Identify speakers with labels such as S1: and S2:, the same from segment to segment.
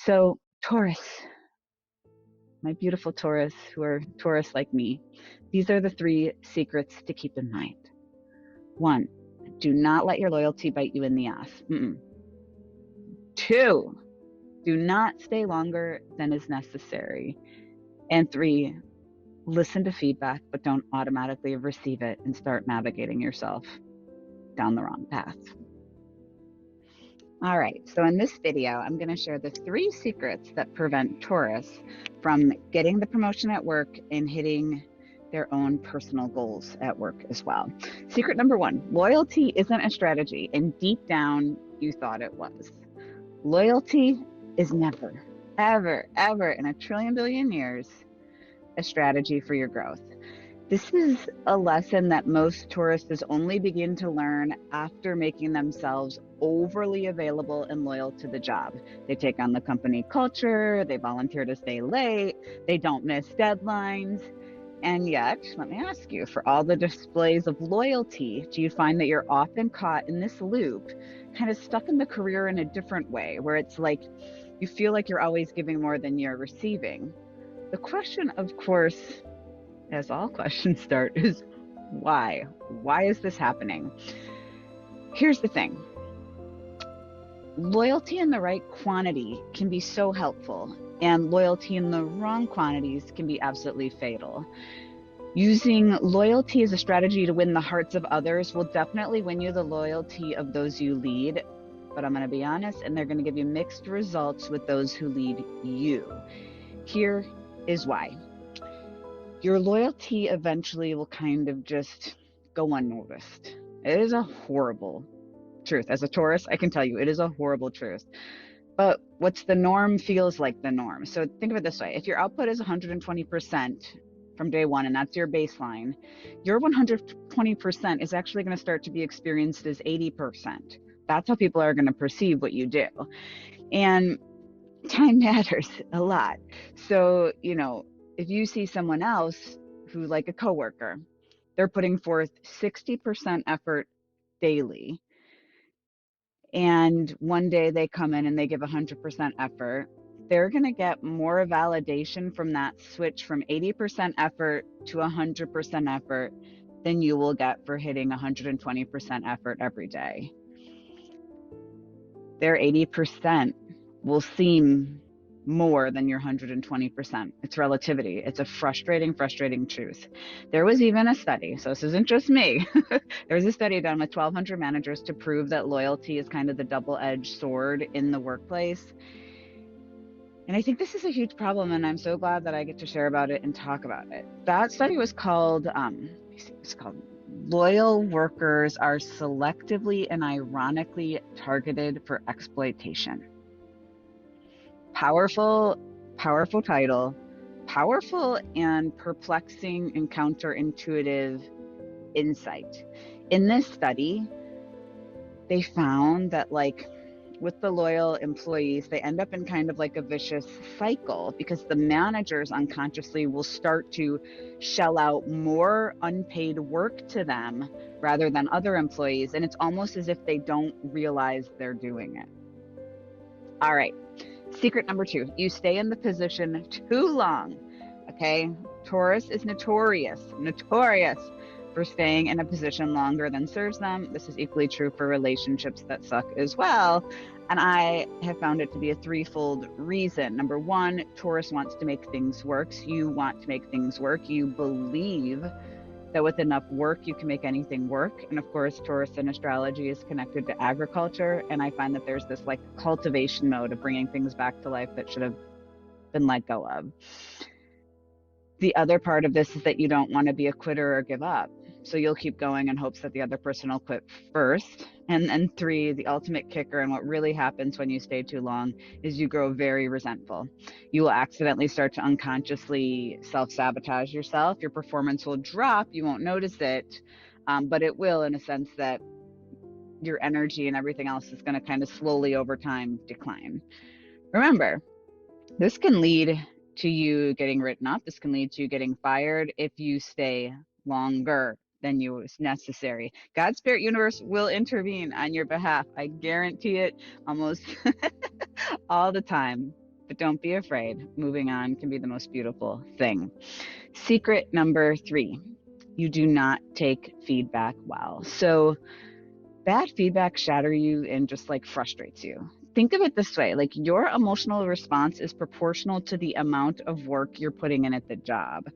S1: So, Taurus, my beautiful Taurus, who are Taurus like me, these are the three secrets to keep in mind. One, do not let your loyalty bite you in the ass. Two, do not stay longer than is necessary. And three, listen to feedback, but don't automatically receive it and start navigating yourself down the wrong path. All right, so in this video, I'm going to share the three secrets that prevent Taurus from getting the promotion at work and hitting their own personal goals at work as well. Secret number one, loyalty isn't a strategy, and deep down, you thought it was. Loyalty is never, ever, ever in a trillion billion years a strategy for your growth. This is a lesson that most Tauruses only begin to learn after making themselves overly available and loyal to the job. They take on the company culture, they volunteer to stay late, they don't miss deadlines. And yet, let me ask you, for all the displays of loyalty, do you find that you're often caught in this loop, kind of stuck in the career in a different way, where it's like you feel like you're always giving more than you're receiving? The question, of course, as all questions start, is why? Why is this happening? Here's the thing. Loyalty in the right quantity can be so helpful, and loyalty in the wrong quantities can be absolutely fatal. Using loyalty as a strategy to win the hearts of others will definitely win you the loyalty of those you lead, but I'm going to be honest, and they're going to give you mixed results with those who lead you. Here is why. Your loyalty eventually will kind of just go unnoticed. It is a horrible truth. As a Taurus, I can tell you it is a horrible truth. But what's the norm feels like the norm. So think of it this way. If your output is 120% from day one, and that's your baseline, your 120% is actually going to start to be experienced as 80%. That's how people are going to perceive what you do. And time matters a lot. So, if you see someone else who, like a coworker, they're putting forth 60% effort daily, and one day they come in and they give 100% effort, they're going to get more validation from that switch from 80% effort to 100% effort than you will get for hitting 120% effort every day. Their 80% will seem more than your 120%. It's relativity. It's a frustrating truth. There was even a study, so this isn't just me. There was a study done with 1,200 managers to prove that loyalty is kind of the double-edged sword in the workplace. And I think this is a huge problem, and I'm so glad that I get to share about it and talk about it. That study was called, Loyal Workers Are Selectively and Ironically Targeted for Exploitation. Powerful title, powerful and perplexing and counterintuitive insight. In this study, they found that, with the loyal employees, they end up in kind of like a vicious cycle, because the managers unconsciously will start to shell out more unpaid work to them rather than other employees. And it's almost as if they don't realize they're doing it. All right. Secret number two, you stay in the position too long. Okay. Taurus is notorious for staying in a position longer than serves them. This is equally true for relationships that suck as well. And I have found it to be a threefold reason. Number one, Taurus wants to make things work. So you want to make things work. You believe that with enough work, you can make anything work. And of course, Taurus in astrology is connected to agriculture. And I find that there's this cultivation mode of bringing things back to life that should have been let go of. The other part of this is that you don't want to be a quitter or give up. So you'll keep going in hopes that the other person will quit first. And three, the ultimate kicker, and what really happens when you stay too long, is you grow very resentful. You will accidentally start to unconsciously self-sabotage yourself. Your performance will drop. You won't notice it, but it will, in a sense that your energy and everything else is going to kind of slowly over time decline. Remember, this can lead to you getting written up. This can lead to you getting fired if you stay longer than you is necessary. God, Spirit, Universe will intervene on your behalf. I guarantee it almost all the time. but don't be afraid. Moving on can be the most beautiful thing. Secret number 3, you do not take feedback well. So bad feedback shatters you and just like frustrates you. Think of it this way, like your emotional response is proportional to the amount of work you're putting in at the job.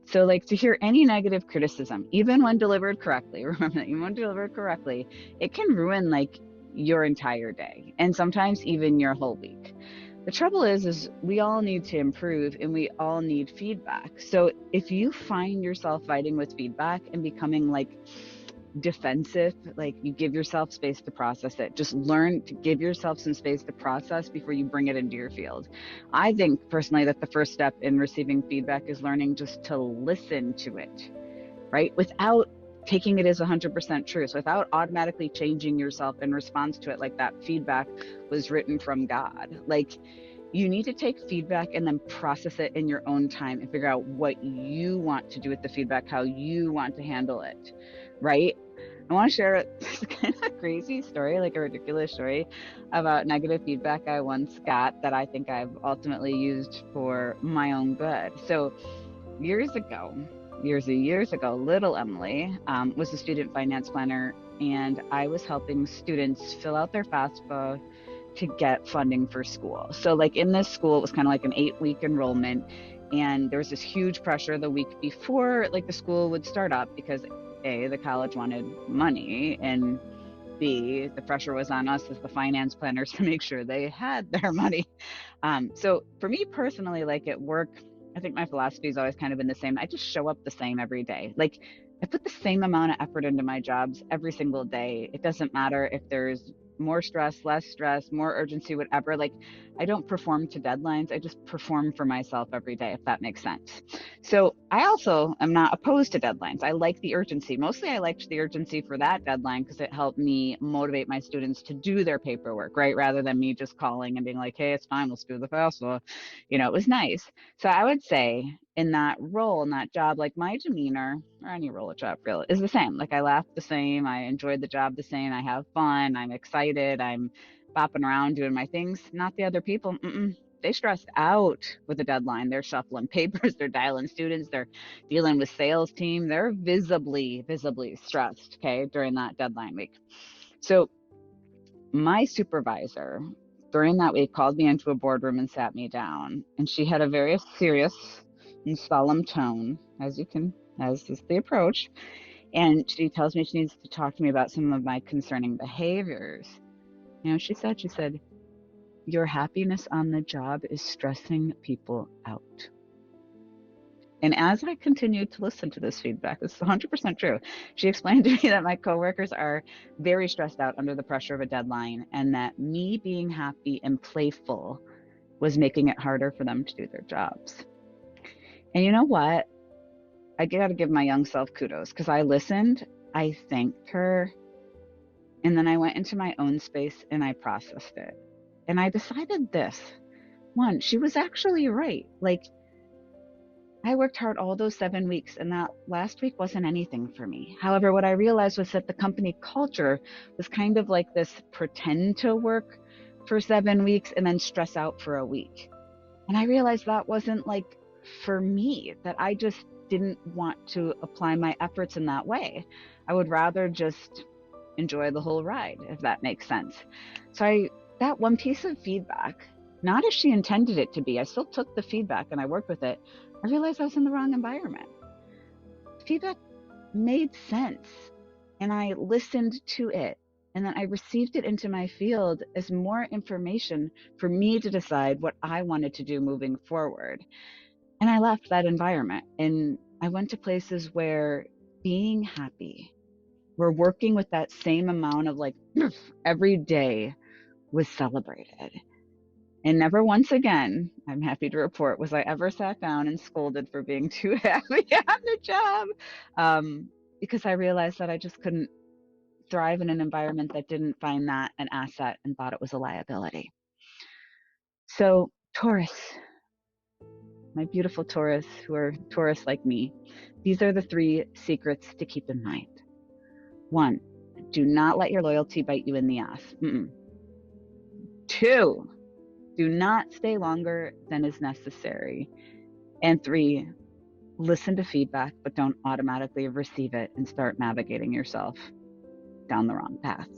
S1: So like to hear any negative criticism, even when delivered correctly, remember that even when delivered correctly, it can ruin like your entire day and sometimes even your whole week. The trouble is we all need to improve and we all need feedback. So if you find yourself fighting with feedback and becoming like defensive, like you give yourself space to process it. Just learn to give yourself some space to process before you bring it into your field. I think personally that the first step in receiving feedback is learning just to listen to it, right? Without taking it as 100% truth, without automatically changing yourself in response to it, like that feedback was written from God. Like you need to take feedback and then process it in your own time and figure out what you want to do with the feedback, how you want to handle it, right? I want to share this kind of crazy story, like a ridiculous story about negative feedback I once got that I think I've ultimately used for my own good. So years ago, little Emily was a student finance planner, and I was helping students fill out their FAFSA to get funding for school. So like in this school, it was kind of like an 8-week enrollment, and there was this huge pressure the week before like the school would start up because A, the college wanted money, and B, the pressure was on us as the finance planners to make sure they had their money. So for me personally, like at work, I think my philosophy has always kind of been the same. I just show up the same every day. Like I put the same amount of effort into my jobs every single day. It doesn't matter if there's more stress, less stress, more urgency, whatever. Like I don't perform to deadlines. I just perform for myself every day, if that makes sense. So I also am not opposed to deadlines. I like the urgency. Mostly I liked the urgency for that deadline because it helped me motivate my students to do their paperwork, right? Rather than me just calling and being like, hey, it's fine, let's do the FAFSA. It was nice. So I would say in that role, in that job, like my demeanor or any role or job really is the same. Like I laugh the same. I enjoyed the job the same. I have fun. I'm excited. I'm bopping around doing my things. Not the other people. They stressed out with a deadline. They're shuffling papers. They're dialing students. They're dealing with sales team. They're visibly stressed, okay, during that deadline week. So my supervisor during that week called me into a boardroom and sat me down, and she had a very serious and solemn tone, as is the approach. And she tells me she needs to talk to me about some of my concerning behaviors. She said, your happiness on the job is stressing people out. And as I continued to listen to this feedback, this is 100% true. She explained to me that my coworkers are very stressed out under the pressure of a deadline, and that me being happy and playful was making it harder for them to do their jobs. And you know what? I got to give my young self kudos because I listened, I thanked her, and then I went into my own space and I processed it. And I decided this. One, she was actually right. Like, I worked hard all those 7 weeks, and that last week wasn't anything for me. However, what I realized was that the company culture was kind of like this pretend to work for 7 weeks and then stress out for a week. And I realized that wasn't like for me, that I just didn't want to apply my efforts in that way. I would rather just enjoy the whole ride, if that makes sense. So that one piece of feedback, not as she intended it to be, I still took the feedback and I worked with it. I realized I was in the wrong environment. Feedback made sense, and I listened to it, and then I received it into my field as more information for me to decide what I wanted to do moving forward. And I left that environment, and I went to places where being happy, where working with that same amount of like every day was celebrated. And never once again, I'm happy to report, was I ever sat down and scolded for being too happy on the job, because I realized that I just couldn't thrive in an environment that didn't find that an asset and thought it was a liability. So Taurus, my beautiful Taurus, who are Taurus like me, these are the 3 secrets to keep in mind. 1, do not let your loyalty bite you in the ass. 2, Do not stay longer than is necessary. And 3, listen to feedback, but don't automatically receive it and start navigating yourself down the wrong path.